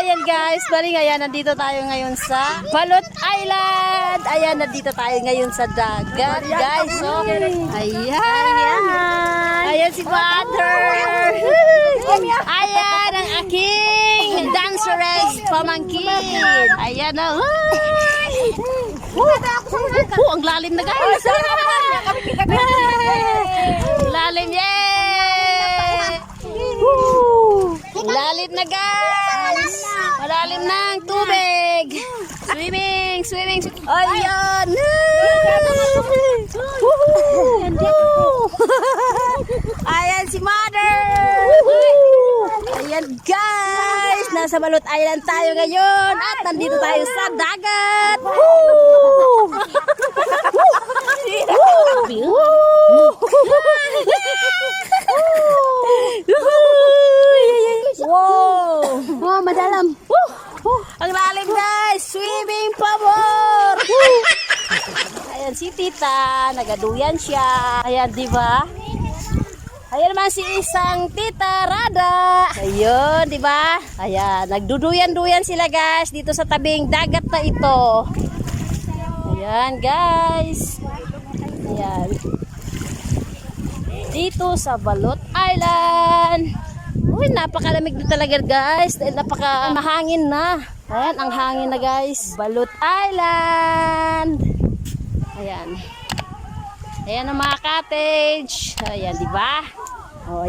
ayan guys, bali ayan, nandito tayo ngayon sa Balot Island. Ayan, nandito tayo ngayon sa dagat, guys. So, ayan. Ayan si Father. Ayan ang aking danceress pamangkin. Ayan na. Ang lalim na guys. Lalim, yay! Lalim na guys. Malalim ng tubig. Swimming. Ayan. Ayan si Mother. Ayan guys. Nasa Balot Island tayo ngayon. At nandito tayo sa dagat. Wow, madalam. Ang lalim guys. Swimming pabor. Ayan si Tita, nagaduyan siya. Ayan, di ba? Ayan naman si isang Tita Rada. Ayun, di ba? Ayan, nagduduyan-duyan sila guys dito sa tabing dagat na ito. Ayan, guys. Ayan. Dito sa Balot Island. Uy, napakalamig na talaga guys. Napaka mahangin na. Ayan, ang hangin na guys. Balot Island. Ayan. Ayan ang mga cottage. Ayan, di ba? Oh,